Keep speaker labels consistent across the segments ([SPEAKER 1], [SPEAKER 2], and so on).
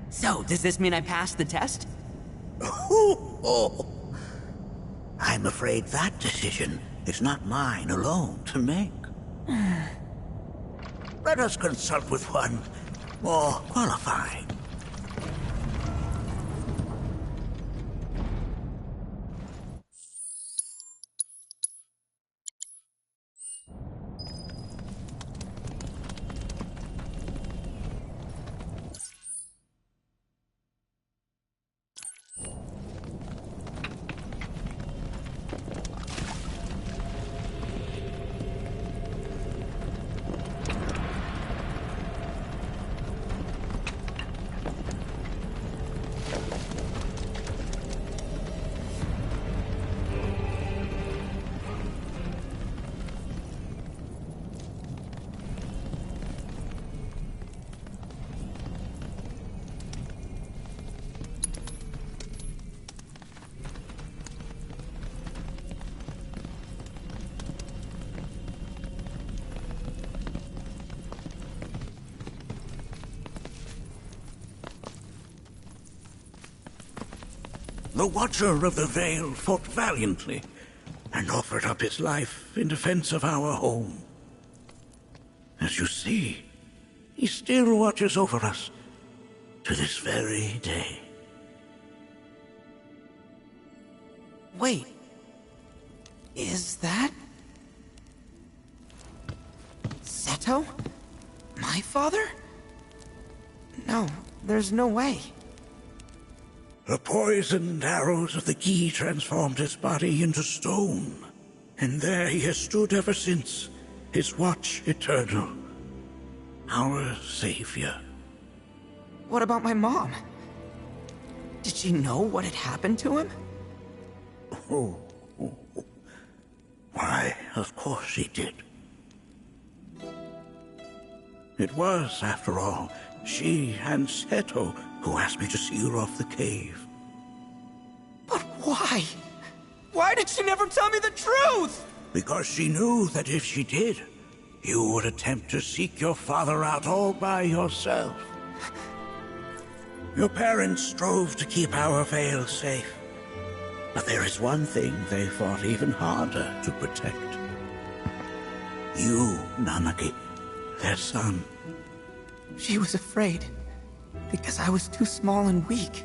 [SPEAKER 1] So, does this mean I passed the test?
[SPEAKER 2] Oh, I'm afraid that decision is not mine alone to make. Let us consult with one more qualified. The Watcher of the Veil fought valiantly and offered up his life in defense of our home. As you see, he still watches over us to this very day.
[SPEAKER 1] Wait. Is that... Seto? My father? No, there's no way.
[SPEAKER 2] The poisoned arrows of the Gi transformed his body into stone, and there he has stood ever since, his watch eternal, our savior.
[SPEAKER 1] What about my mom? Did she know what had happened to him?
[SPEAKER 2] Why, of course she did. It was, after all, she and Seto who asked me to seal off the cave.
[SPEAKER 1] But why? Why did she never tell me the truth?
[SPEAKER 2] Because she knew that if she did, you would attempt to seek your father out all by yourself. Your parents strove to keep our Veil safe. But there is one thing they fought even harder to protect. You, Nanaki, their son.
[SPEAKER 1] She was afraid, because I was too small and weak.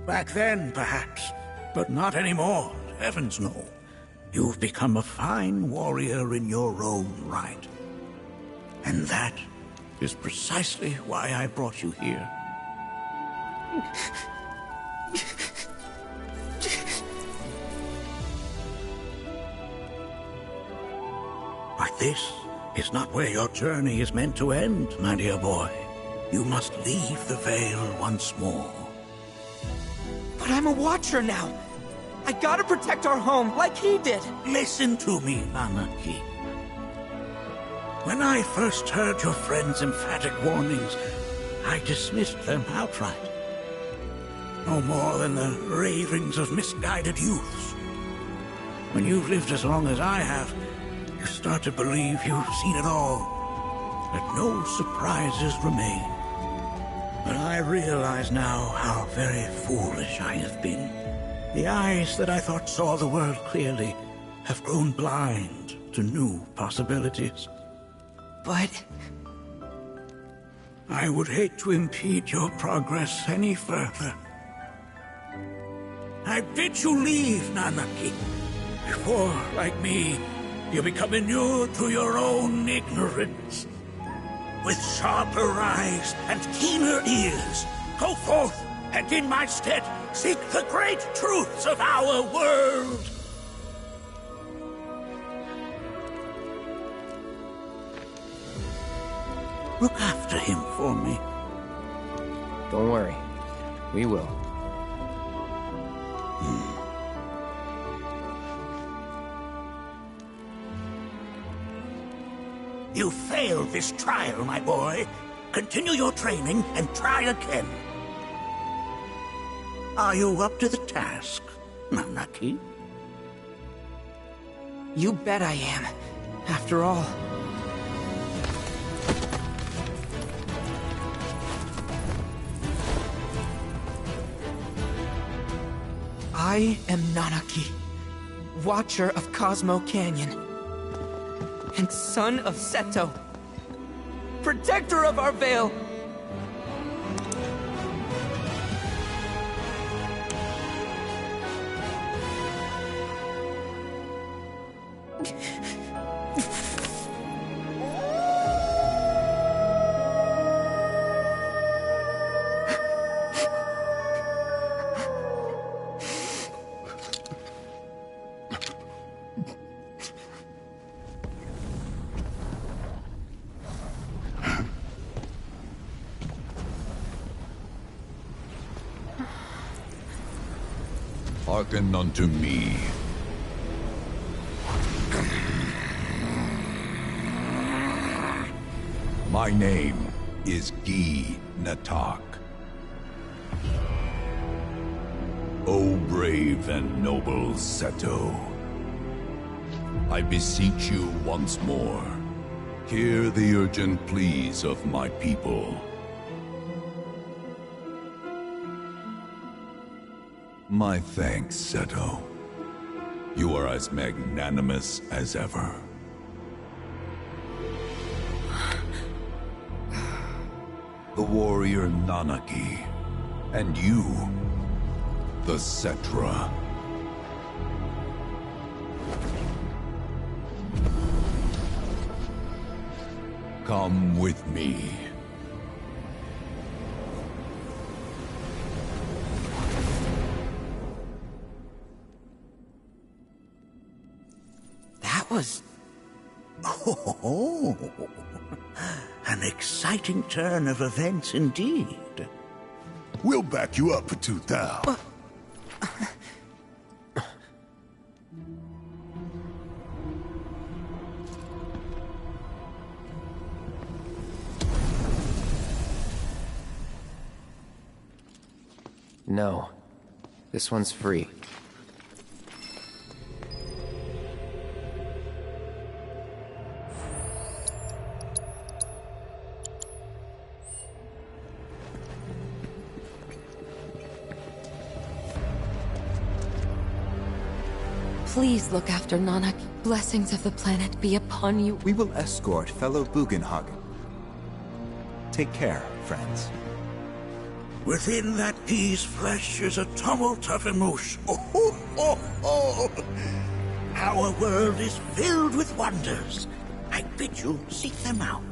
[SPEAKER 2] Back then, perhaps, but not anymore, heavens no. You've become a fine warrior in your own right. And that is precisely why I brought you here. But this is not where your journey is meant to end, my dear boy. You must leave the Veil once more.
[SPEAKER 1] But I'm a Watcher now. I gotta protect our home, like he did.
[SPEAKER 2] Listen to me, Nanaki. When I first heard your friend's emphatic warnings, I dismissed them outright. No more than the ravings of misguided youths. When you've lived as long as I have, you start to believe you've seen it all, that no surprises remain. But I realize now how very foolish I have been. The eyes that I thought saw the world clearly have grown blind to new possibilities.
[SPEAKER 1] But...
[SPEAKER 2] I would hate to impede your progress any further. I bid you leave, Nanaki, before, like me, you become inured to your own ignorance. With sharper eyes and keener ears, go forth and in my stead seek the great truths of our world. Look after him for me.
[SPEAKER 3] Don't worry. We will.
[SPEAKER 2] You failed this trial, my boy. Continue your training and try again. Are you up to the task, Nanaki?
[SPEAKER 1] You bet I am. After all... I am Nanaki, Watcher of Cosmo Canyon, and son of Seto, Protector of our Vale.
[SPEAKER 4] Hearken unto me. My name is Gi Natak. O brave and noble Seto, I beseech you once more, hear the urgent pleas of my people. My thanks, Seto. You are as magnanimous as ever. The warrior Nanaki, and you, the Cetra. Come with me.
[SPEAKER 1] That was...
[SPEAKER 2] Oh, an exciting turn of events indeed.
[SPEAKER 4] We'll back you up for 2,000.
[SPEAKER 3] No. This one's free.
[SPEAKER 5] Please look after Nanak. Blessings of the planet be upon you.
[SPEAKER 6] We will escort fellow Bugenhagen. Take care, friends.
[SPEAKER 2] Within that Gi's flesh is a tumult of emotion. Oh. Our world is filled with wonders. I bid you seek them out.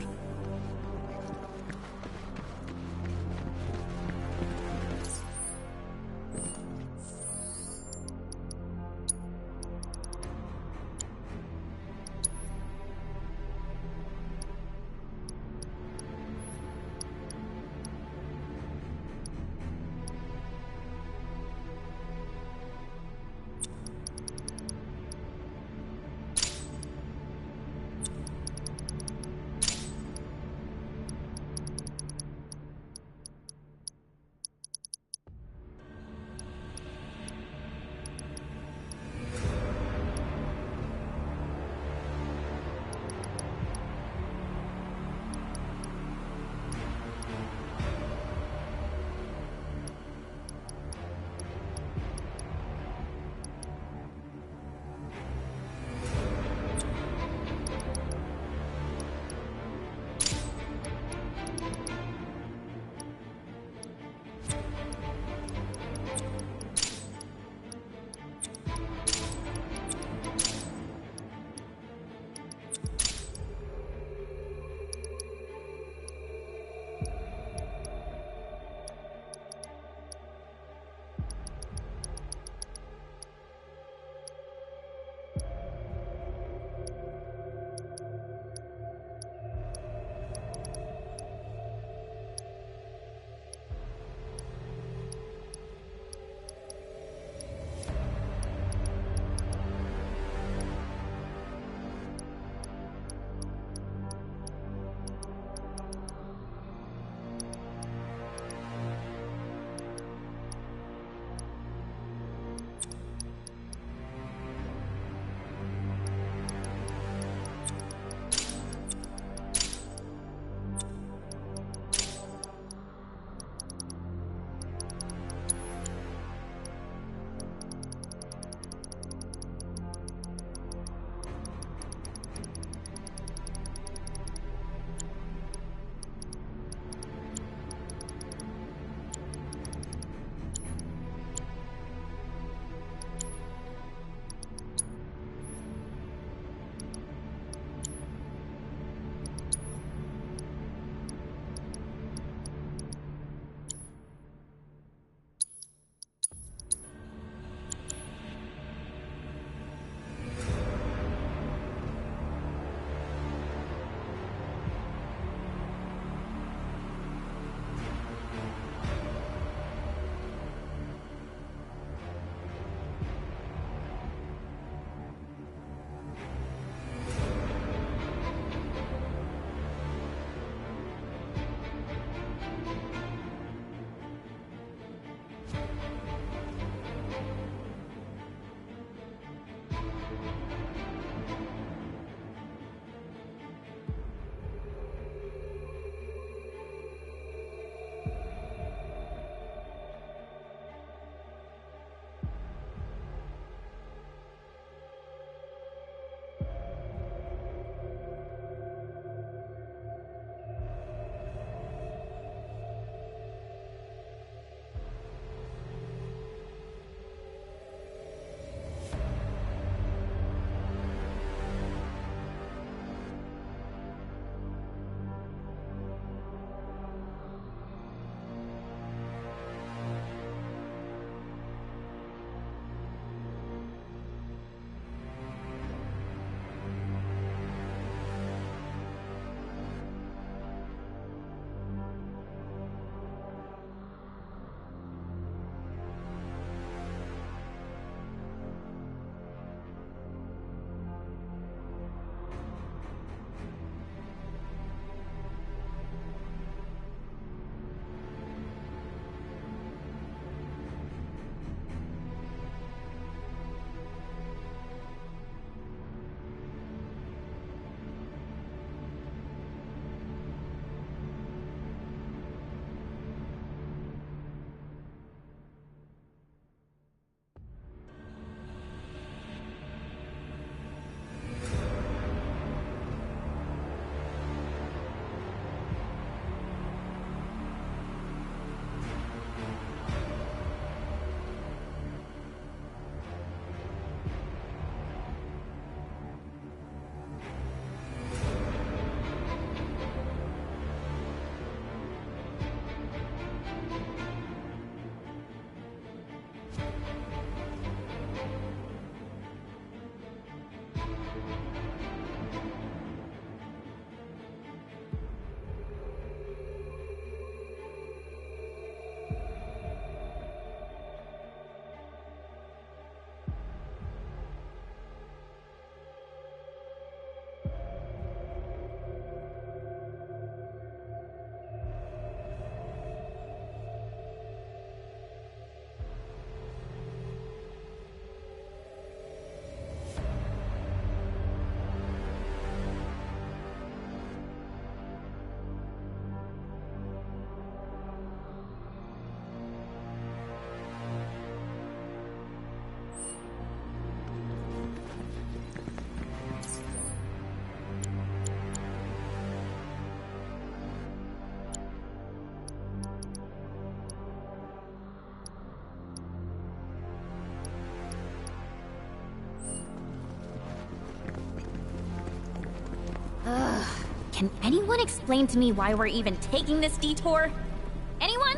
[SPEAKER 7] Can anyone explain to me why we're even taking this detour? Anyone?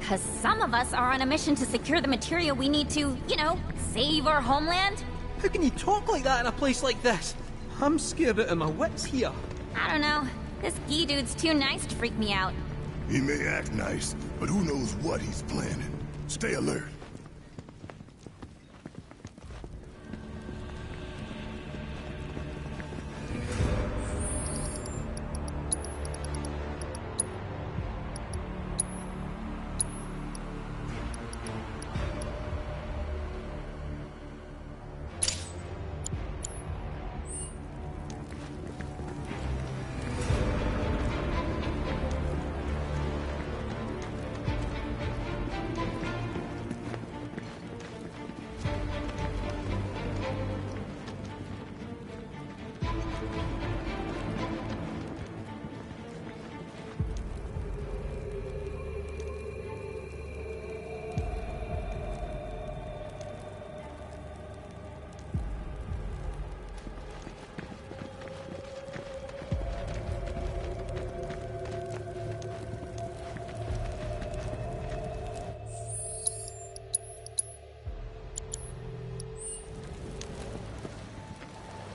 [SPEAKER 7] Cause some of us are on a mission to secure the material we need to, you know, save our homeland.
[SPEAKER 1] How can you talk like that in a place like this? I'm scared out of my wits here.
[SPEAKER 7] I don't know. This Guy dude's too nice to freak me out.
[SPEAKER 8] He may act nice, but who knows what he's planning. Stay alert.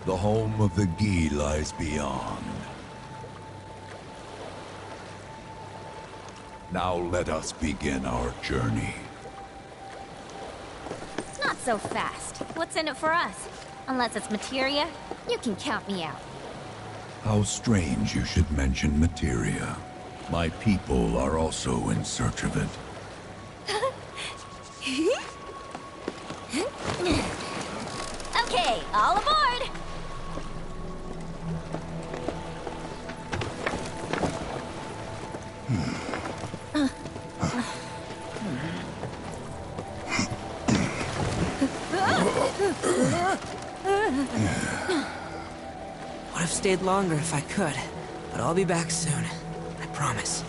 [SPEAKER 4] The home of the Gi lies beyond. Now let us begin our journey.
[SPEAKER 7] Not so fast. What's in it for us? Unless it's materia, you can count me out.
[SPEAKER 4] How strange you should mention materia. My people are also in search of it.
[SPEAKER 7] Okay, all aboard!
[SPEAKER 1] Would have stayed longer if I could, but I'll be back soon. I promise.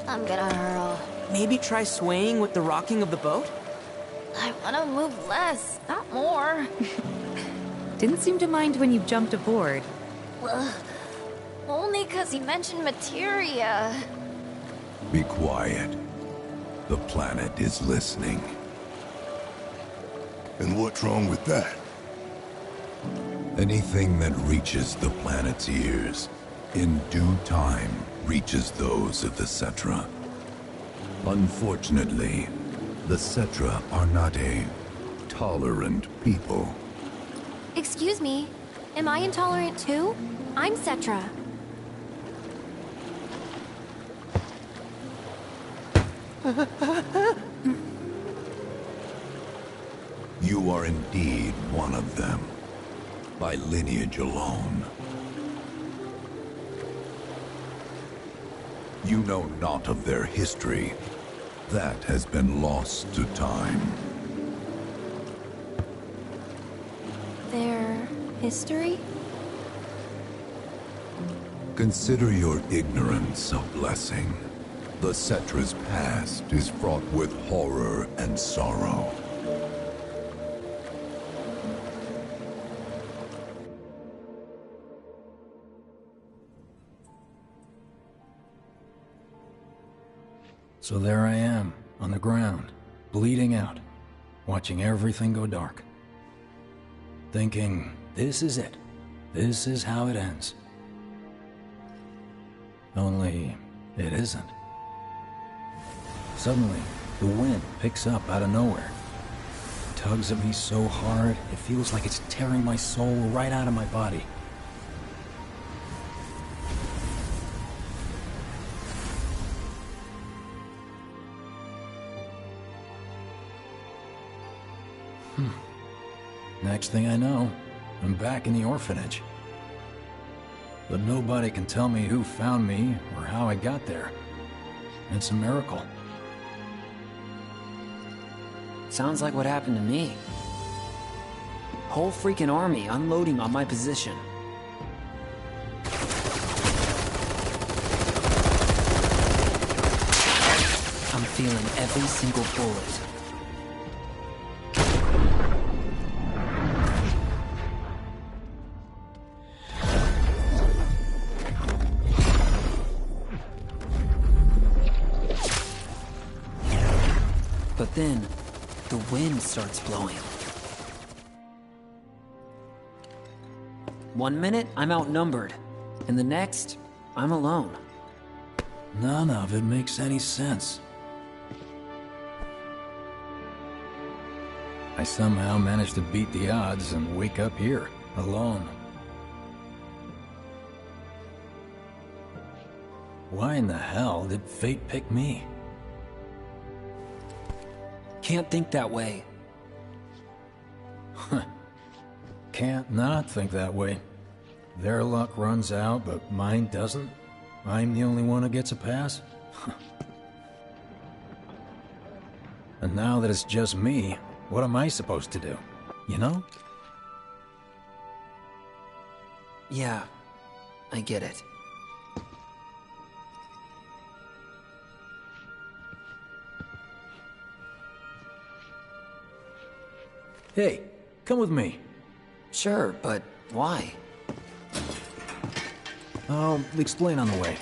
[SPEAKER 7] I'm gonna hurl.
[SPEAKER 1] Maybe try swaying with the rocking of the boat?
[SPEAKER 7] I wanna move less, not more.
[SPEAKER 5] Didn't seem to mind when you jumped aboard.
[SPEAKER 7] Only 'cause he mentioned materia.
[SPEAKER 4] Be quiet. The planet is listening.
[SPEAKER 8] And what's wrong with that?
[SPEAKER 4] Anything that reaches the planet's ears, in due time, reaches those of the Cetra. Unfortunately, the Cetra are not a tolerant people.
[SPEAKER 5] Excuse me, am I intolerant too? I'm Cetra.
[SPEAKER 4] You are indeed one of them, by lineage alone. You know not of their history. That has been lost to time.
[SPEAKER 5] Their history?
[SPEAKER 4] Consider your ignorance a blessing. The Cetra's past is fraught with horror and sorrow.
[SPEAKER 9] So there I am, on the ground, bleeding out, watching everything go dark. Thinking, this is it. This is how it ends. Only, it isn't. Suddenly, the wind picks up out of nowhere. It tugs at me so hard, it feels like it's tearing my soul right out of my body. Next thing I know, I'm back in the orphanage. But nobody can tell me who found me or how I got there. It's a miracle.
[SPEAKER 10] Sounds like what happened to me. Whole freaking army unloading on my position. I'm feeling every single bullet. But then, the wind starts blowing. 1 minute, I'm outnumbered. And the next, I'm alone.
[SPEAKER 9] None of it makes any sense. I somehow managed to beat the odds and wake up here, alone. Why in the hell did fate pick me?
[SPEAKER 10] Can't think that way.
[SPEAKER 9] Can't not think that way. Their luck runs out, but mine doesn't. I'm the only one who gets a pass. And now that it's just me, what am I supposed to do? You know?
[SPEAKER 10] Yeah, I get it.
[SPEAKER 9] Hey, come with me.
[SPEAKER 10] Sure, but why?
[SPEAKER 9] I'll explain on the way.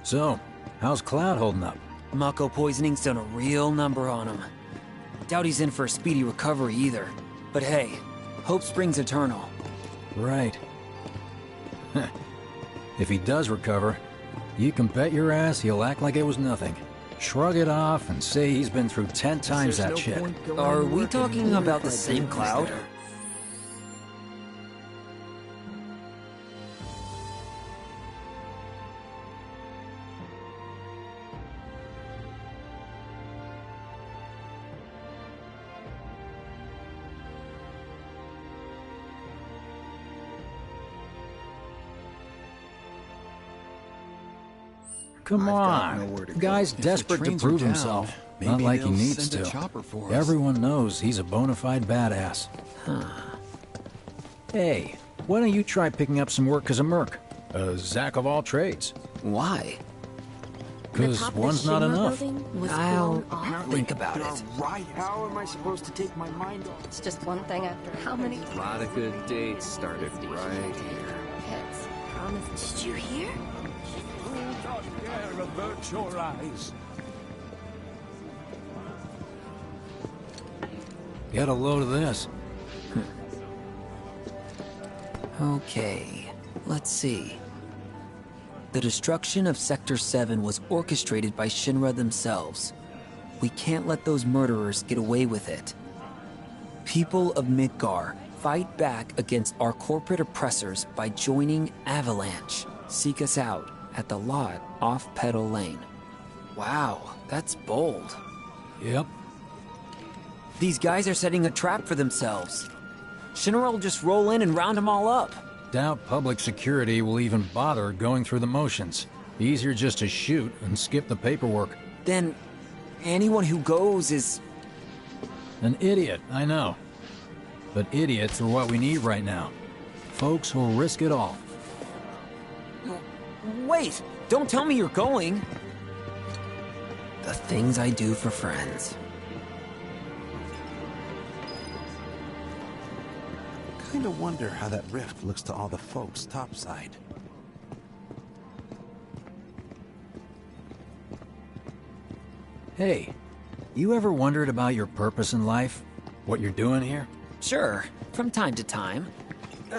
[SPEAKER 9] So, how's Cloud holding up?
[SPEAKER 10] Mako poisoning's done a real number on him. Doubt he's in for a speedy recovery either. But hey, hope springs eternal.
[SPEAKER 9] Right. If he does recover, you can bet your ass he'll act like it was nothing. Shrug it off and say he's been through 10 times that shit.
[SPEAKER 10] Are we talking about the same Cloud?
[SPEAKER 9] Come on. The guy's desperate to prove himself. Not like he needs to. Everyone knows he's a bona fide badass. Hey, why don't you try picking up some work as a merc? A Zack of all trades.
[SPEAKER 10] Why?
[SPEAKER 9] Because one's not enough.
[SPEAKER 10] I'll think about it.
[SPEAKER 11] How am I supposed to take my mind off?
[SPEAKER 5] It's just one thing after how many
[SPEAKER 3] A lot of good dates started right here.
[SPEAKER 5] hits. Promise. Did you hear?
[SPEAKER 8] Avert your eyes.
[SPEAKER 9] Get a load of this.
[SPEAKER 10] Okay, let's see. The destruction of Sector 7 was orchestrated by Shinra themselves. We can't let those murderers get away with it. People of Midgar, fight back against our corporate oppressors by joining Avalanche. Seek us out at the lot off Petal Lane. Wow, that's bold.
[SPEAKER 9] Yep.
[SPEAKER 10] These guys are setting a trap for themselves. Shinra will just roll in and round them all up.
[SPEAKER 9] Doubt public security will even bother going through the motions. Easier just to shoot and skip the paperwork.
[SPEAKER 10] Then, anyone who goes is...
[SPEAKER 9] An idiot, I know. But idiots are what we need right now. Folks who'll risk it all.
[SPEAKER 10] Wait! Don't tell me you're going! The things I do for friends.
[SPEAKER 12] Kinda wonder how that rift looks to all the folks topside.
[SPEAKER 9] Hey, you ever wondered about your purpose in life? What you're doing here?
[SPEAKER 10] Sure, from time to time.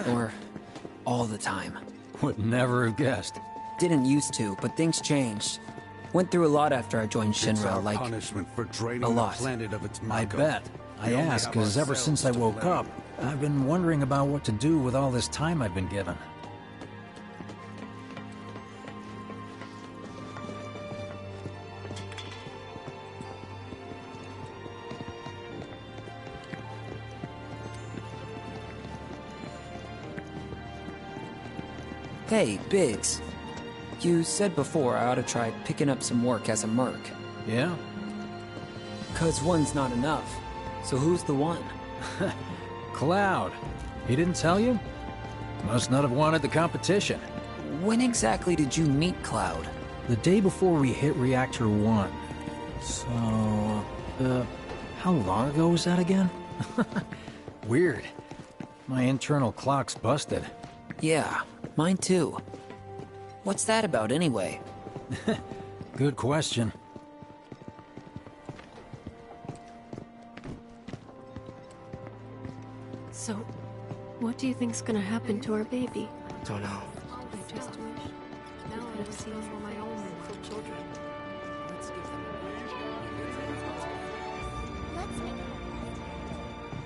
[SPEAKER 10] Or all the time.
[SPEAKER 9] Would never have guessed.
[SPEAKER 10] Didn't used to, but things changed. Went through a lot after I joined
[SPEAKER 8] It's
[SPEAKER 10] Shinra,
[SPEAKER 8] our
[SPEAKER 10] like,
[SPEAKER 8] punishment for draining
[SPEAKER 10] a
[SPEAKER 8] the
[SPEAKER 10] lot.
[SPEAKER 8] planet of its
[SPEAKER 9] I
[SPEAKER 8] Mako.
[SPEAKER 9] bet. I
[SPEAKER 8] We only
[SPEAKER 9] ask,
[SPEAKER 8] have
[SPEAKER 9] because ever since I
[SPEAKER 8] ourselves to
[SPEAKER 9] woke
[SPEAKER 8] blame.
[SPEAKER 9] up, I've been wondering about what to do with all this time I've been given.
[SPEAKER 10] hey, Biggs. You said before I ought to try picking up some work as a merc.
[SPEAKER 9] Yeah?
[SPEAKER 10] 'Cause one's not enough. So who's the one?
[SPEAKER 9] Cloud. He didn't tell you? Must not have wanted the competition.
[SPEAKER 10] When exactly did you meet Cloud?
[SPEAKER 9] The day before we hit Reactor 1. So, how long ago was that again? Weird. My internal clock's busted.
[SPEAKER 10] Yeah, mine too. What's that about anyway?
[SPEAKER 9] Good question.
[SPEAKER 13] So, what do you think's gonna happen to our baby?
[SPEAKER 11] Don't know.
[SPEAKER 13] I just wish I could have seen for my own little children.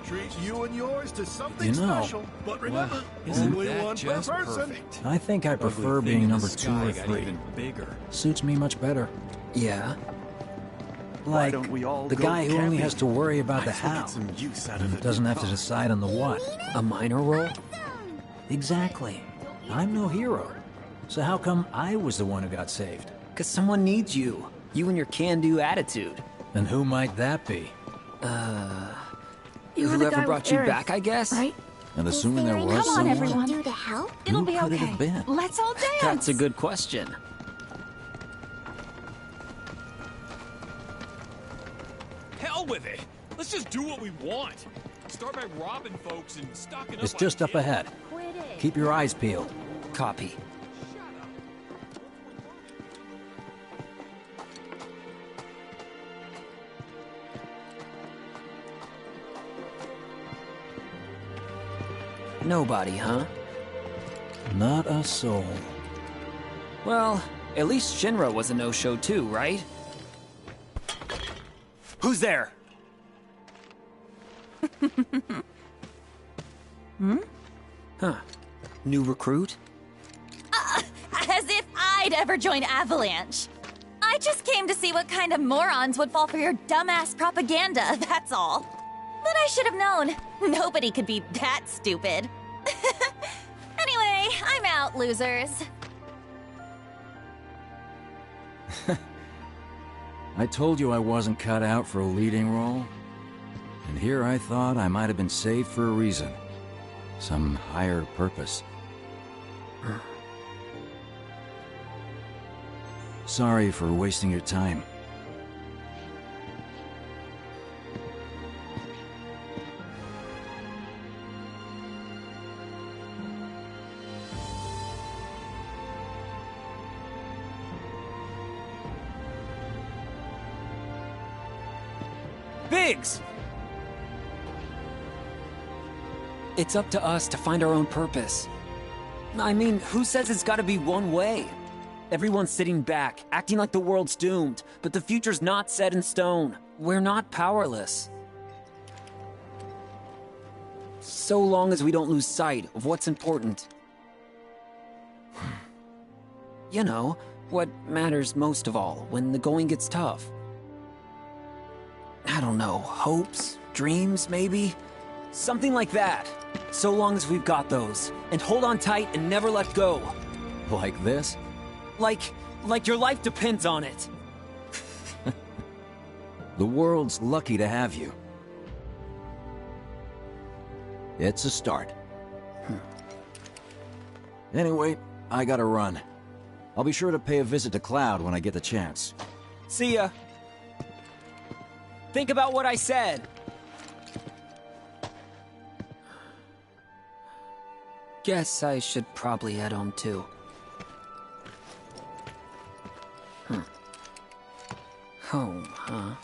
[SPEAKER 8] Treat you and yours to something
[SPEAKER 9] You know,
[SPEAKER 8] special. But remember,
[SPEAKER 9] isn't
[SPEAKER 8] only
[SPEAKER 3] that
[SPEAKER 8] one per
[SPEAKER 3] just
[SPEAKER 8] person.
[SPEAKER 3] perfect?
[SPEAKER 9] I think I prefer
[SPEAKER 3] Ugly thing
[SPEAKER 9] being
[SPEAKER 3] in the
[SPEAKER 9] number 2
[SPEAKER 3] sky
[SPEAKER 9] or
[SPEAKER 3] got
[SPEAKER 9] 3.
[SPEAKER 3] even bigger.
[SPEAKER 9] Suits me much better.
[SPEAKER 10] Yeah?
[SPEAKER 12] Why
[SPEAKER 9] Like,
[SPEAKER 12] don't we all
[SPEAKER 9] the
[SPEAKER 12] go
[SPEAKER 9] guy who only
[SPEAKER 12] camping?
[SPEAKER 9] has to worry about the
[SPEAKER 12] I think
[SPEAKER 9] how.
[SPEAKER 12] it's some use out of
[SPEAKER 9] And
[SPEAKER 12] it.
[SPEAKER 9] doesn't have to decide on the what.
[SPEAKER 10] A minor role?
[SPEAKER 9] Exactly. I'm no hero. So how come I was the one who got saved?
[SPEAKER 10] 'Cause someone needs you. You and your can-do attitude.
[SPEAKER 9] And who might that be?
[SPEAKER 13] You were the
[SPEAKER 10] Whoever
[SPEAKER 13] guy
[SPEAKER 10] brought
[SPEAKER 13] with
[SPEAKER 10] you
[SPEAKER 13] Aerith,
[SPEAKER 10] back, I guess?
[SPEAKER 13] right?
[SPEAKER 9] And assuming there was
[SPEAKER 7] Come on,
[SPEAKER 9] someone,
[SPEAKER 7] everyone.
[SPEAKER 14] Do to help?
[SPEAKER 7] It'll
[SPEAKER 9] who
[SPEAKER 7] be
[SPEAKER 9] could it
[SPEAKER 7] okay.
[SPEAKER 9] have been?
[SPEAKER 7] Let's all dance.
[SPEAKER 10] That's a good question.
[SPEAKER 15] Hell with it. Let's just do what we want. Start by robbing folks and stocking up.
[SPEAKER 9] It's
[SPEAKER 15] on
[SPEAKER 9] just up
[SPEAKER 15] shit.
[SPEAKER 9] ahead.
[SPEAKER 7] Quit it.
[SPEAKER 9] Keep your eyes peeled.
[SPEAKER 10] Copy. Nobody, huh?
[SPEAKER 9] Not a soul.
[SPEAKER 10] Well, at least Shinra was a no-show too, right? Who's there? Huh. New recruit?
[SPEAKER 7] As if I'd ever join Avalanche. I just came to see what kind of morons would fall for your dumbass propaganda, that's all. But I should have known. Nobody could be that stupid. Anyway, I'm out, losers.
[SPEAKER 16] I told you I wasn't cut out for a leading role. And here I thought I might have been saved for a reason. Some higher purpose. Sorry for wasting your time.
[SPEAKER 10] Biggs! It's up to us to find our own purpose. I mean, who says it's gotta be one way? Everyone's sitting back, acting like the world's doomed, but the future's not set in stone. We're not powerless. So long as we don't lose sight of what's important. You know, what matters most of all when the going gets tough. I don't know, hopes, dreams, maybe? Something like that. So long as we've got those. And hold on tight and never let go.
[SPEAKER 16] Like this?
[SPEAKER 10] Like your life depends on it.
[SPEAKER 16] The world's lucky to have you. It's a start. Anyway, I gotta run. I'll be sure to pay a visit to Cloud when I get the chance.
[SPEAKER 10] See ya. Think about what I said. Guess I should probably head home too. Home, huh?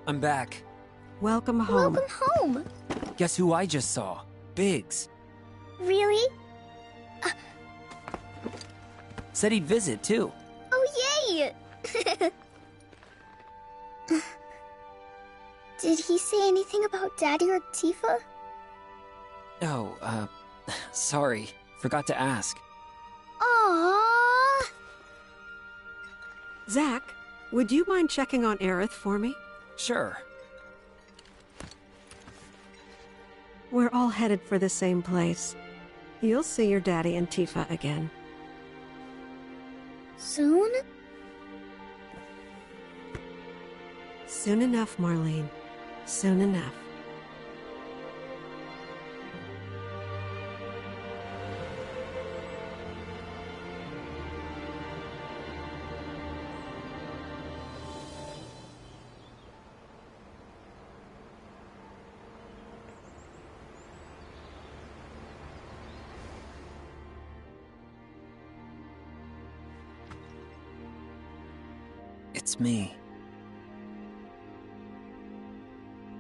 [SPEAKER 10] I'm back.
[SPEAKER 14] Welcome home.
[SPEAKER 17] Welcome home!
[SPEAKER 10] Guess who I just saw? Biggs.
[SPEAKER 17] Really?
[SPEAKER 10] Said he'd visit, too.
[SPEAKER 17] Oh, yay! Did he say anything about Daddy or Tifa?
[SPEAKER 10] Oh, sorry. Forgot to ask.
[SPEAKER 17] Aww!
[SPEAKER 14] Zack, would you mind checking on Aerith for me?
[SPEAKER 10] Sure.
[SPEAKER 14] We're all headed for the same place. You'll see your daddy and Tifa again.
[SPEAKER 17] Soon?
[SPEAKER 14] Soon enough, Marlene. Soon enough.
[SPEAKER 10] It's me.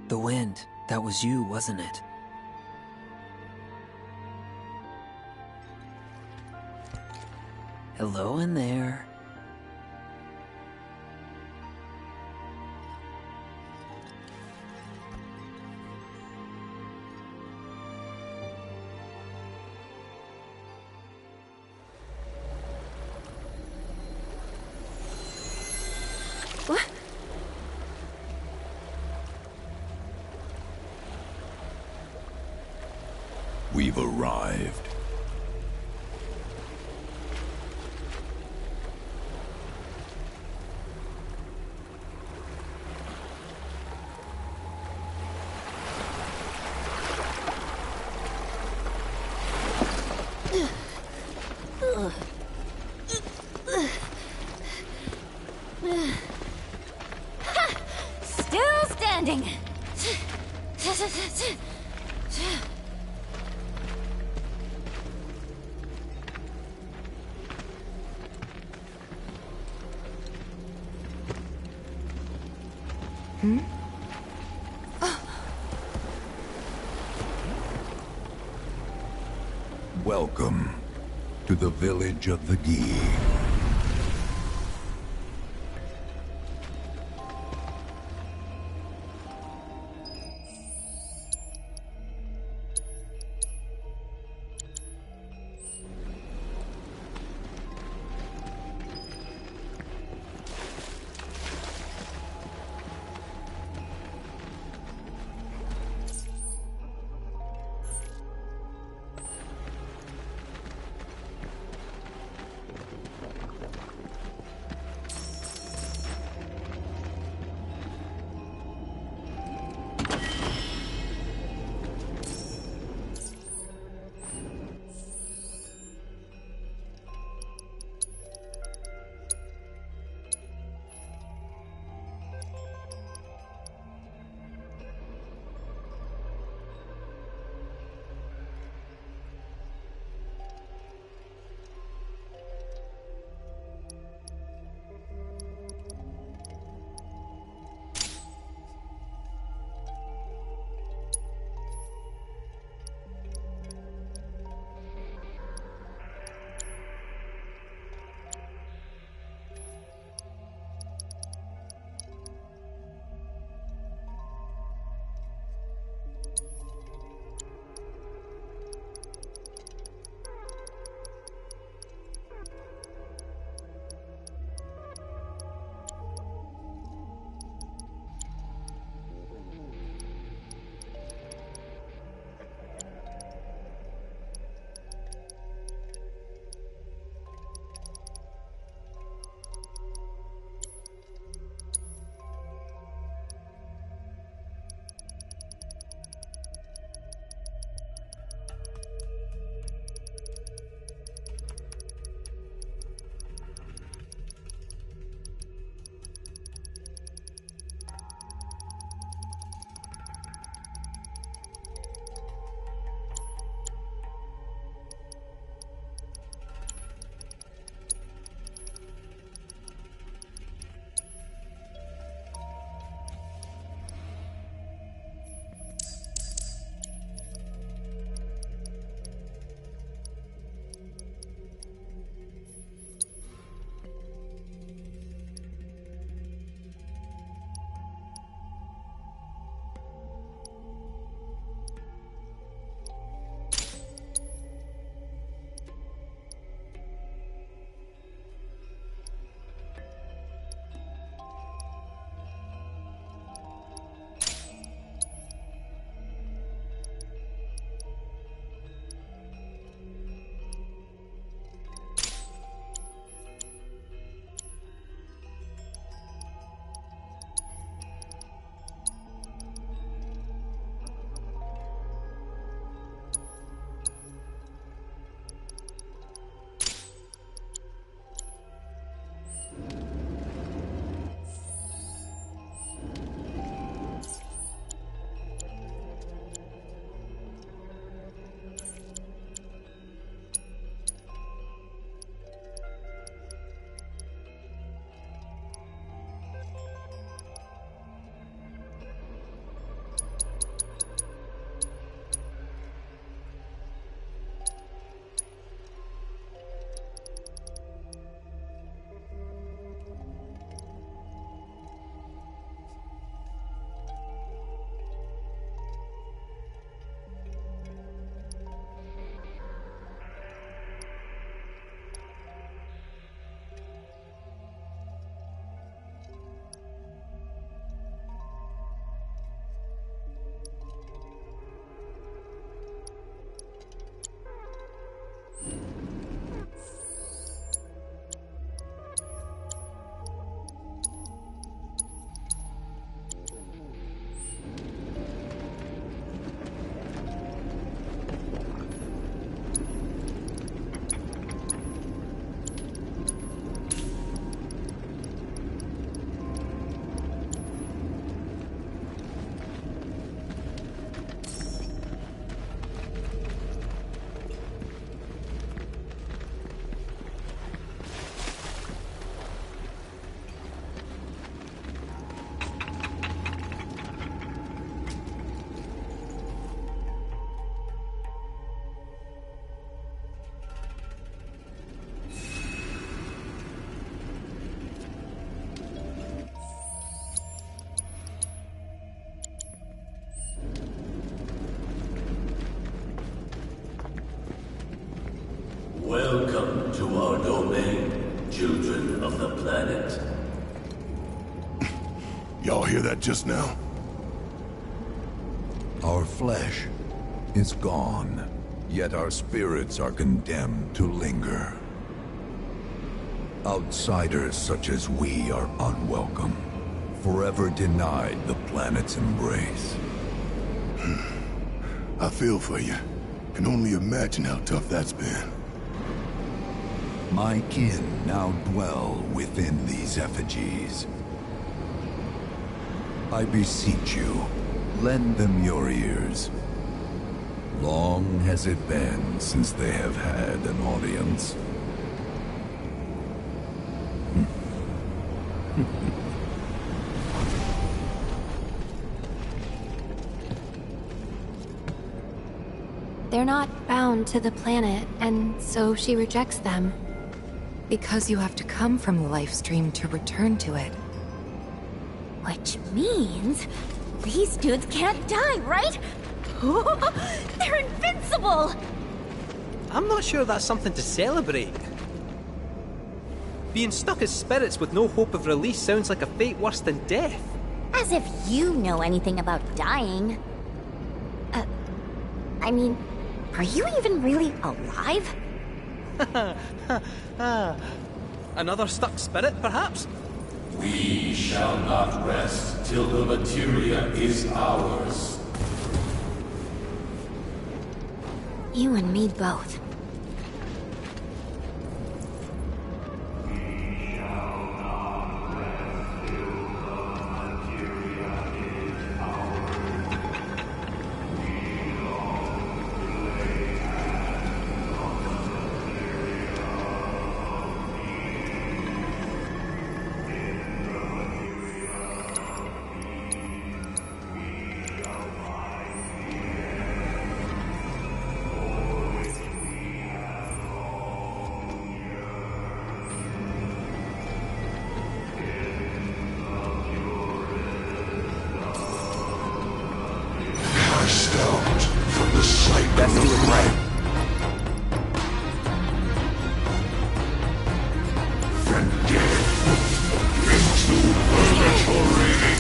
[SPEAKER 10] The wind. That was you, wasn't it? Hello in there.
[SPEAKER 14] What?
[SPEAKER 4] We've arrived.
[SPEAKER 7] Still standing.
[SPEAKER 4] Welcome to the village of the Gi.
[SPEAKER 8] of the planet. Y'all hear that just now?
[SPEAKER 4] Our flesh is gone, yet our spirits are condemned to linger. Outsiders such as we are unwelcome, forever denied the planet's embrace.
[SPEAKER 8] I feel for you. Can only imagine how tough that's been.
[SPEAKER 4] My kin now dwell within these effigies. I beseech you, lend them your ears. Long has it been since they have had an audience.
[SPEAKER 13] They're not bound to the planet, and so she rejects them.
[SPEAKER 5] Because you have to come from the life stream to return to it.
[SPEAKER 7] Which means these dudes can't die, right? They're invincible!
[SPEAKER 1] I'm not sure that's something to celebrate. Being stuck as spirits with no hope of release sounds like a fate worse than death.
[SPEAKER 7] As if you know anything about dying. I mean, are you even really alive?
[SPEAKER 1] Another stuck spirit, perhaps?
[SPEAKER 18] We shall not rest till the materia is ours.
[SPEAKER 13] You and me both.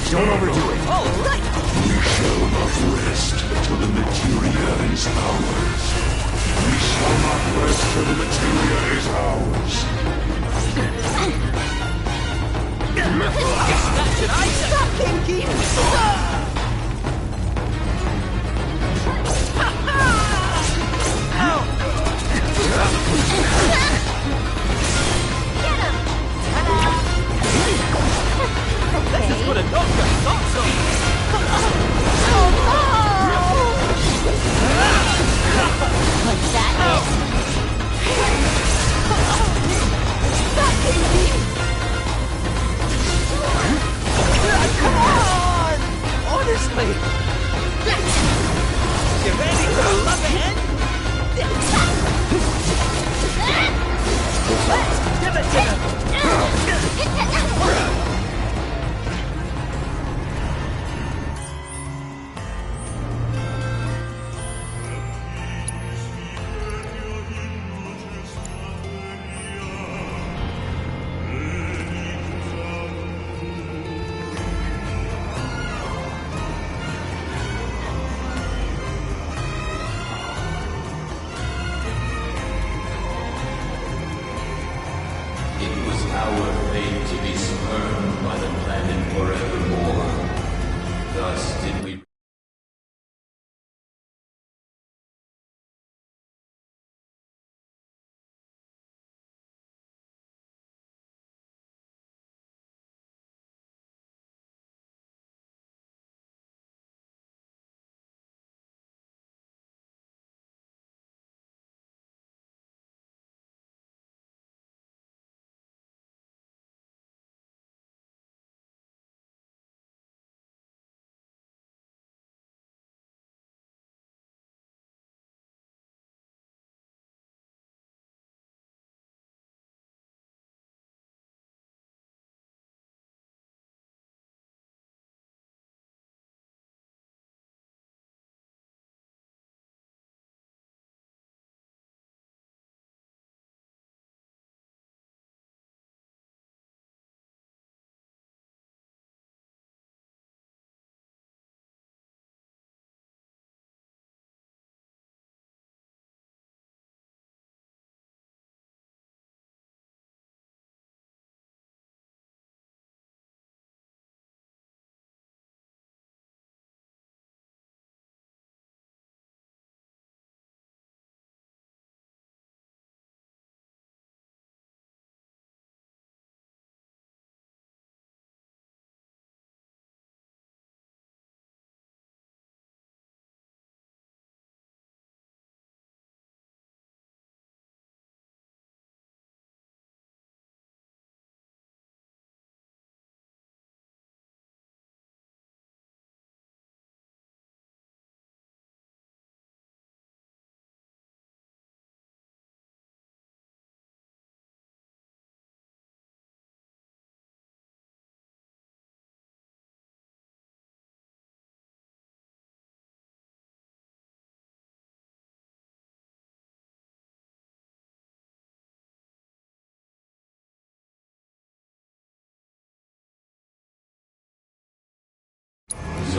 [SPEAKER 18] Don't overdo it.
[SPEAKER 1] All right!
[SPEAKER 18] We shall not rest till the materia is ours. We shall not rest till the materia is ours.
[SPEAKER 1] That's it, I stop, Pinky! This is what a doctor thought so!
[SPEAKER 7] Was that it?
[SPEAKER 1] Stop, Pinky! Come on! Honestly! You ready for the love end? Let's give it to them!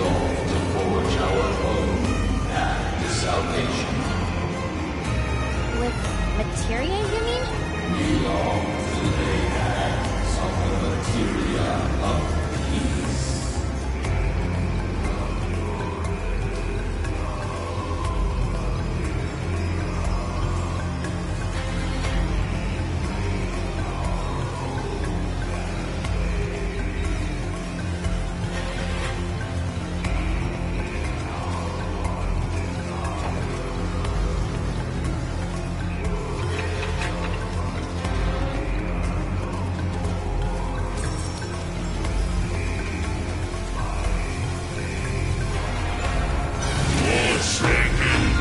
[SPEAKER 18] resolve to forge our own path to salvation.
[SPEAKER 7] With materia, you mean?
[SPEAKER 18] We long to lay hands on the materia of peace.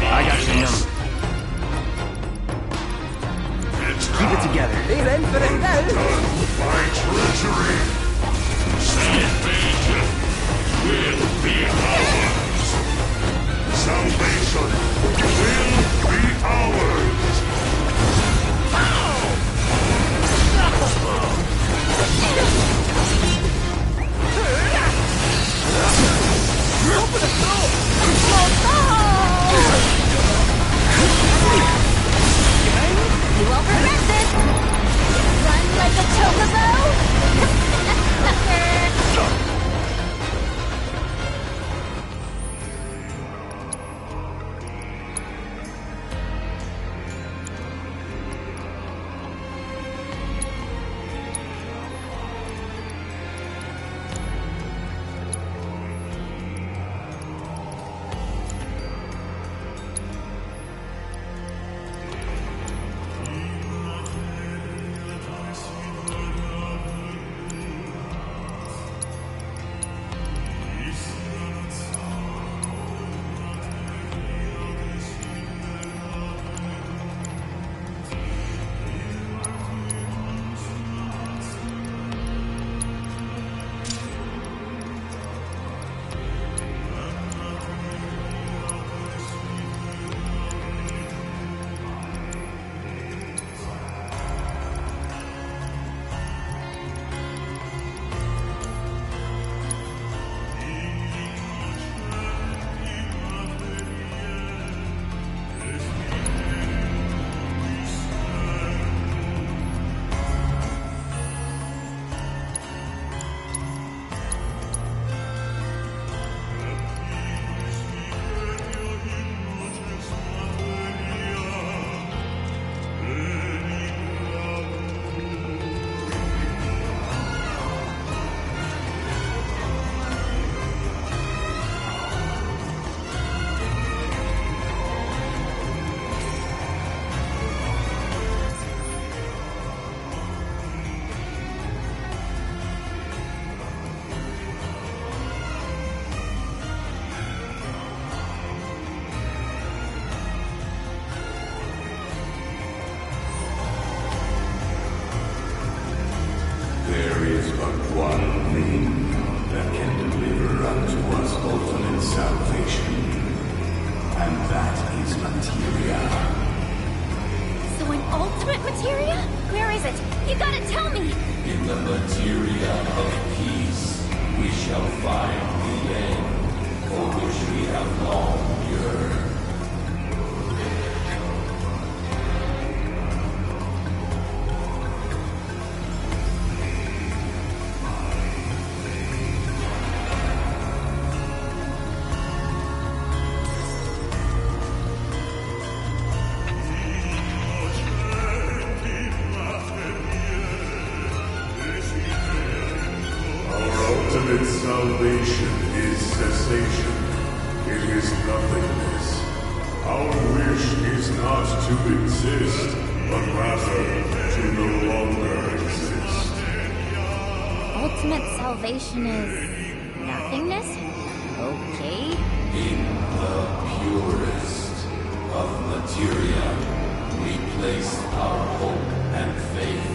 [SPEAKER 19] I got your number. Keep it together.
[SPEAKER 11] He's in for it now.
[SPEAKER 18] By treachery, salvation will be ours. Salvation will be ours.
[SPEAKER 11] Open the door!
[SPEAKER 7] You won't regret this! Run like a chocobo!
[SPEAKER 18] There is but one thing that can deliver unto us ultimate salvation, and that is materia.
[SPEAKER 7] So an ultimate materia? Where is it? You gotta tell me!
[SPEAKER 18] In the materia of peace, we shall find the end for which we have long yearned. Ultimate salvation is cessation. It is nothingness. Our wish is not to exist, but rather to no longer exist.
[SPEAKER 7] Ultimate salvation is nothingness? Okay.
[SPEAKER 18] In the purest of materia, we place our hope and faith.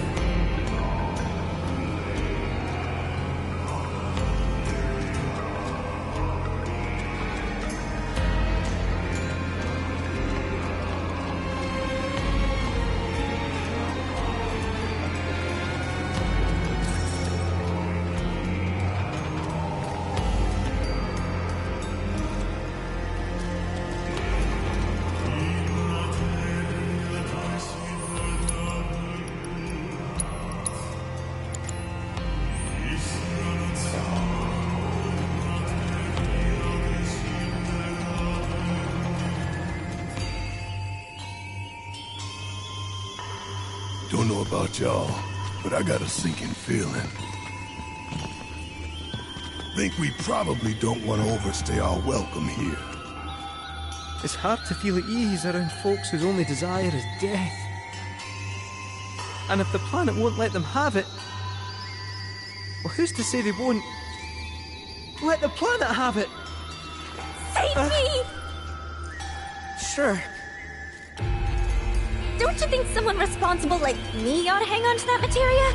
[SPEAKER 8] don't know about y'all, but I got a sinking feeling. Think we probably don't want to overstay our welcome here.
[SPEAKER 1] It's hard to feel at ease around folks whose only desire is death. And if the planet won't let them have it, well, who's to say they won't let the planet have it?
[SPEAKER 7] Save me!
[SPEAKER 1] Sure.
[SPEAKER 7] Don't you think someone responsible like me ought to hang on to that materia?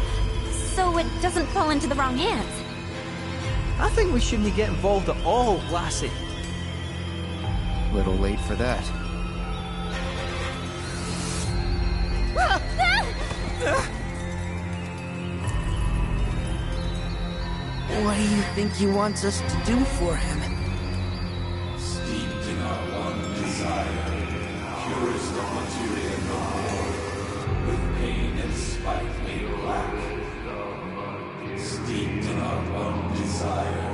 [SPEAKER 7] So it doesn't fall into the wrong hands.
[SPEAKER 1] I think we shouldn't get involved at all, Lassie.
[SPEAKER 3] Little late for that.
[SPEAKER 1] What do you think he wants us to do for him?
[SPEAKER 18] Steeped in our one desire, purest of materia no more, with pain and spite made black. Steeped in our one desire,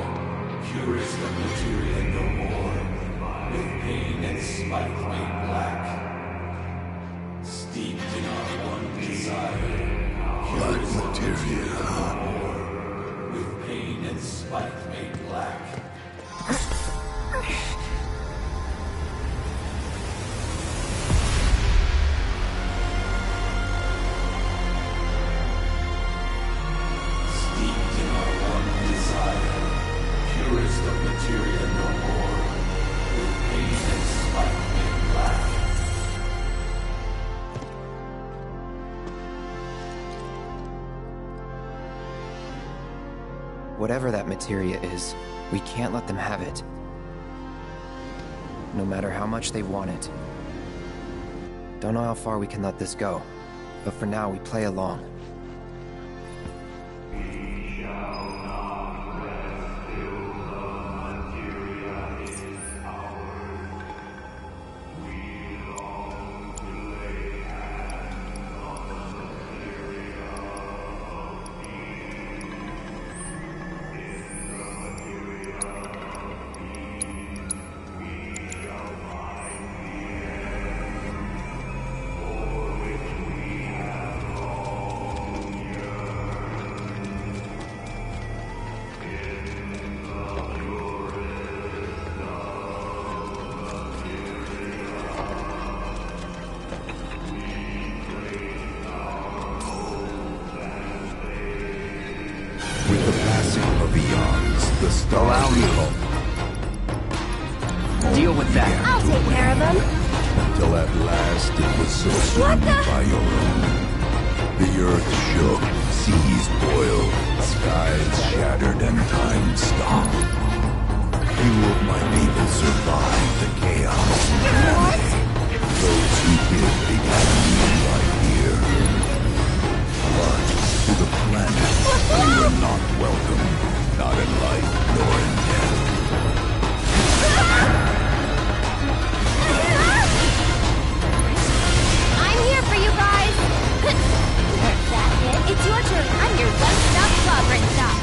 [SPEAKER 18] purest of materia no more, with pain and spite made black. Steeped in our one desire,
[SPEAKER 8] Black materia, huh?
[SPEAKER 18] with pain and spite made black. Steeped in our one desire, purest of materia no more, with pain and spite made black.
[SPEAKER 3] Whatever that materia is, we can't let them have it. No matter how much they want it. Don't know how far we can let this go, but for now we play along.
[SPEAKER 4] With the passing of eons, the stars
[SPEAKER 19] Allow me. Deal with that.
[SPEAKER 7] I'll take care of them.
[SPEAKER 4] Until at last it was subsumed by your own. The earth shook, seas boiled, skies shattered, and time stopped. Few of my people survived the chaos. Those who did began new life here. But to the planet, they were not welcome, not in life nor in death.
[SPEAKER 7] I'm here for you guys! That's it. It's your turn. I'm your one-stop sovereign stop.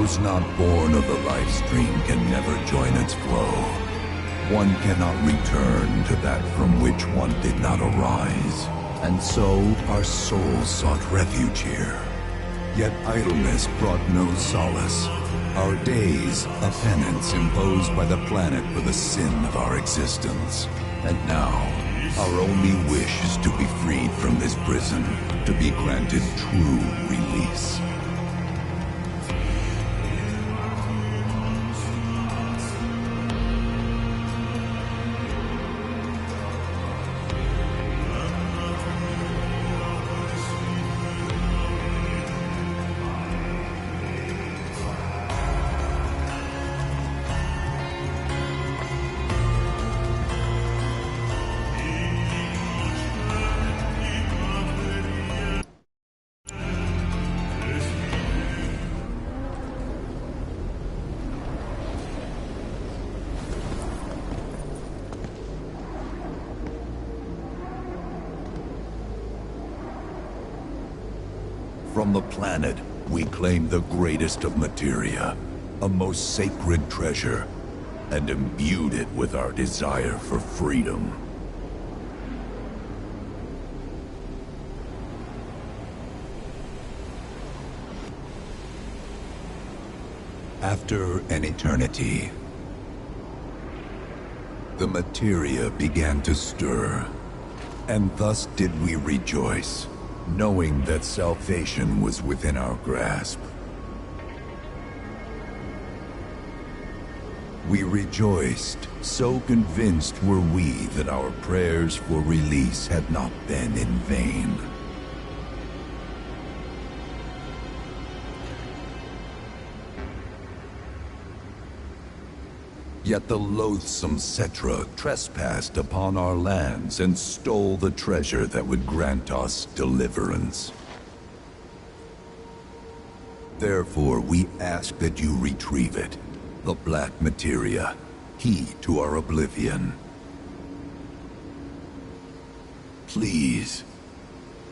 [SPEAKER 4] Those not born of the life stream can never join its flow. One cannot return to that from which one did not arise. And so our souls sought refuge here. Yet idleness brought no solace. Our days, a penance imposed by the planet for the sin of our existence. And now, our only wish is to be freed from this prison, to be granted true release. From the planet, we claim the greatest of materia, a most sacred treasure, and imbued it with our desire for freedom. After an eternity, the materia began to stir, and thus did we rejoice, knowing that salvation was within our grasp. We rejoiced, so convinced were we that our prayers for release had not been in vain. Yet the loathsome Cetra trespassed upon our lands and stole the treasure that would grant us deliverance. Therefore, we ask that you retrieve it, the black materia, key to our oblivion. Please,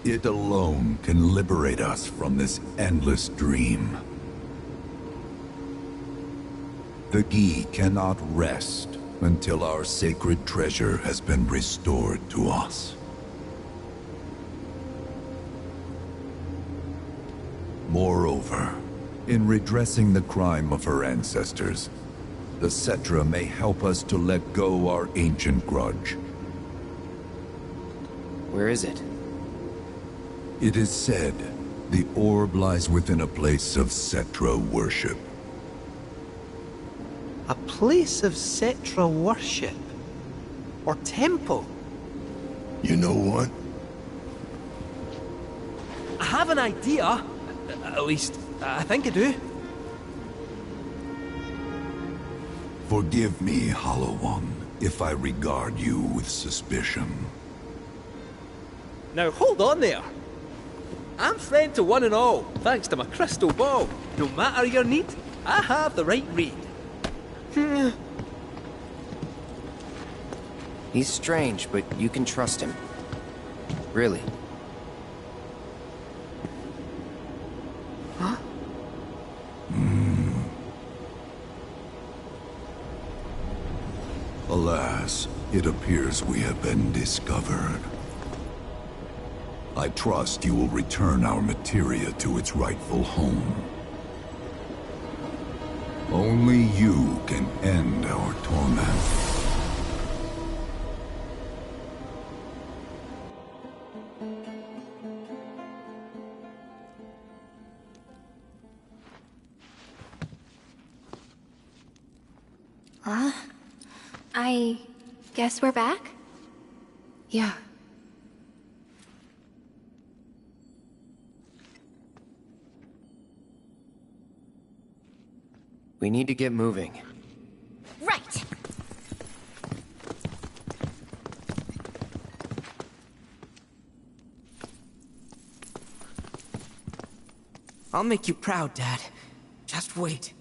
[SPEAKER 4] it alone can liberate us from this endless dream. The Gi cannot rest until our sacred treasure has been restored to us. Moreover, in redressing the crime of her ancestors, the Cetra may help us to let go our ancient grudge.
[SPEAKER 3] Where is it?
[SPEAKER 4] It is said the orb lies within a place of Cetra worship.
[SPEAKER 1] A place of Cetra worship? Or temple?
[SPEAKER 8] You know what?
[SPEAKER 1] I have an idea. At least, I think I do.
[SPEAKER 4] Forgive me, Hollow One, if I regard you with suspicion.
[SPEAKER 1] Now hold on there. I'm friend to one and all, thanks to my crystal ball. No matter your need, I have the right read.
[SPEAKER 3] He's strange, but you can trust him. Really.
[SPEAKER 1] Huh?
[SPEAKER 4] Alas, it appears we have been discovered. I trust you will return our materia to its rightful home. Only you can end our torment.
[SPEAKER 13] I guess we're back?
[SPEAKER 5] Yeah.
[SPEAKER 3] We need to get moving.
[SPEAKER 7] Right.
[SPEAKER 1] I'll make you proud, Dad. Just wait.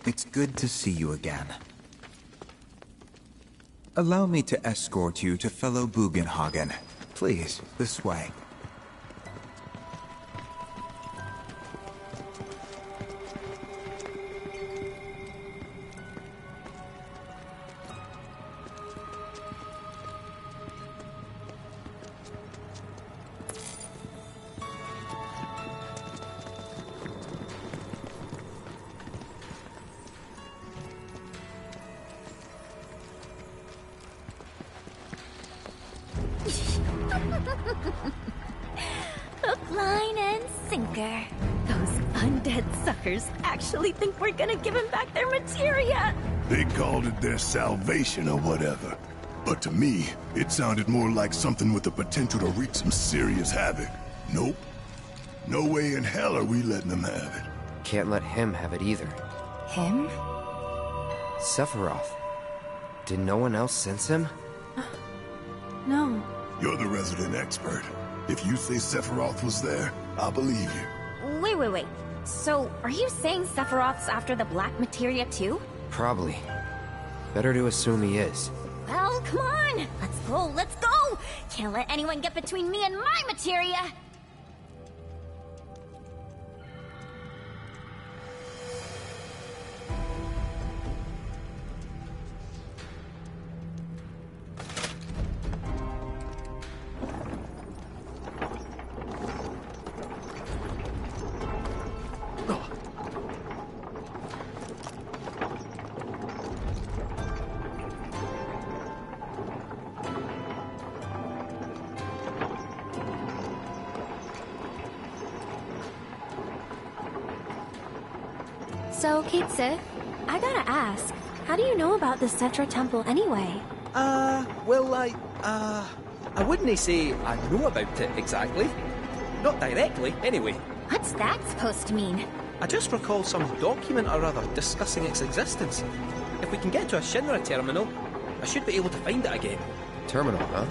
[SPEAKER 6] It's good to see you again. Allow me to escort you to fellow Bugenhagen. Please, this way.
[SPEAKER 20] Hook, line, and sinker. Those undead suckers actually think we're gonna give them back their materia.
[SPEAKER 8] They called it their salvation or whatever. But to me, it sounded more like something with the potential to wreak some serious havoc. Nope. No way in hell are we letting them have it.
[SPEAKER 3] Can't let him have it either.
[SPEAKER 5] Him?
[SPEAKER 3] Sephiroth. Did no one else sense him?
[SPEAKER 13] No.
[SPEAKER 8] You're the resident expert. If you say Sephiroth was there, I'll believe you.
[SPEAKER 20] Wait. So, are you saying Sephiroth's after the black materia too?
[SPEAKER 3] Probably. Better to assume he is.
[SPEAKER 20] Well, come on! Let's go! Can't let anyone get between me and my materia!
[SPEAKER 13] So, Kate Sith, I gotta ask, how do you know about the Cetra Temple anyway?
[SPEAKER 1] Well, I wouldn't say I know about it exactly. Not directly, anyway.
[SPEAKER 20] What's that supposed to mean?
[SPEAKER 1] I just recall some document or other discussing its existence. If we can get to a Shinra terminal, I should be able to find it again.
[SPEAKER 3] Terminal, huh?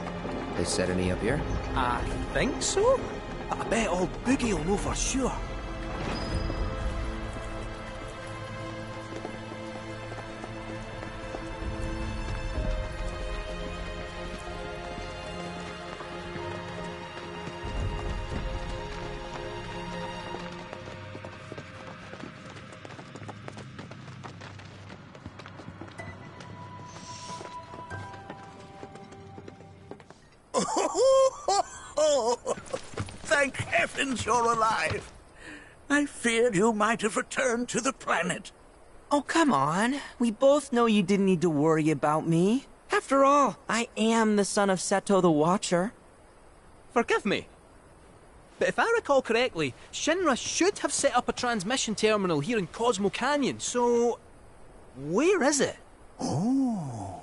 [SPEAKER 3] They set any up here?
[SPEAKER 1] I think so. But I bet old Boogie will know for sure.
[SPEAKER 2] Thank heavens you're alive. I feared you might have returned to the planet.
[SPEAKER 21] Oh, come on. We both know you didn't need to worry about me. After all, I am the son of Seto the Watcher.
[SPEAKER 1] Forgive me, but if I recall correctly, Shinra should have set up a transmission terminal here in Cosmo Canyon, so... where is it?
[SPEAKER 2] Oh.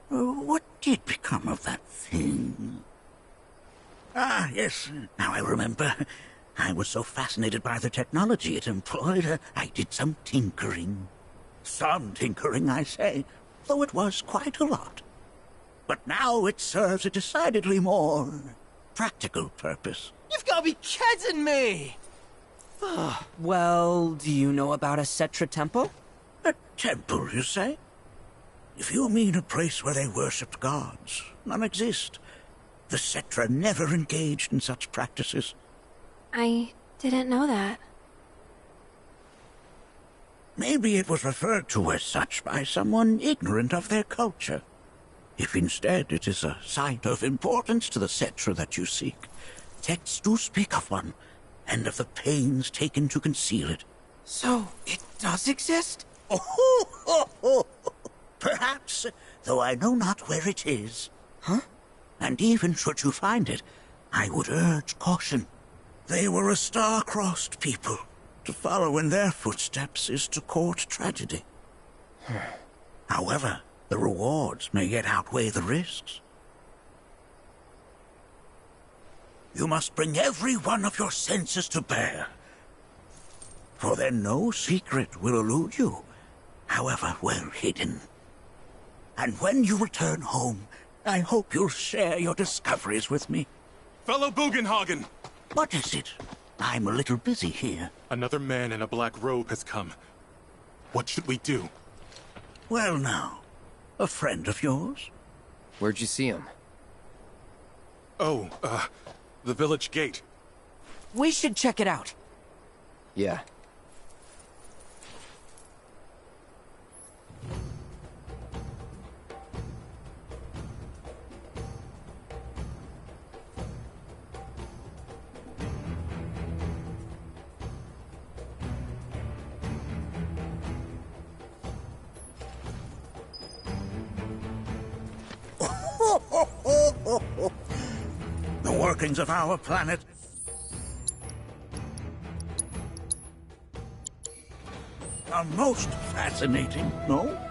[SPEAKER 2] What did become of that thing? Ah, yes, now I remember. I was so fascinated by the technology it employed, I did some tinkering. Some tinkering, I say, though it was quite a lot. But now it serves a decidedly more practical purpose.
[SPEAKER 1] You've got to be kidding me!
[SPEAKER 21] Well, do you know about a Cetra temple?
[SPEAKER 2] A temple, you say? If you mean a place where they worshipped gods, none exist. The Cetra never engaged in such practices.
[SPEAKER 13] I didn't know that.
[SPEAKER 2] Maybe it was referred to as such by someone ignorant of their culture. If instead it is a site of importance to the Cetra that you seek, texts do speak of one, and of the pains taken to conceal it.
[SPEAKER 21] So, it does exist?
[SPEAKER 2] Oh, perhaps, though I know not where it is.
[SPEAKER 21] Huh?
[SPEAKER 2] And even should you find it, I would urge caution. They were a star-crossed people. To follow in their footsteps is to court tragedy. However, the rewards may yet outweigh the risks. You must bring every one of your senses to bear. For then no secret will elude you, however well hidden. And when you return home, I hope you'll share your discoveries with me.
[SPEAKER 15] Fellow Bugenhagen!
[SPEAKER 2] What is it? I'm a little busy here.
[SPEAKER 15] Another man in a black robe has come.
[SPEAKER 8] What should we do?
[SPEAKER 2] Well now, a friend of yours?
[SPEAKER 3] Where'd you see him?
[SPEAKER 8] Oh, the village gate.
[SPEAKER 21] We should check it out.
[SPEAKER 3] Yeah.
[SPEAKER 2] The workings of our planet are most fascinating, no?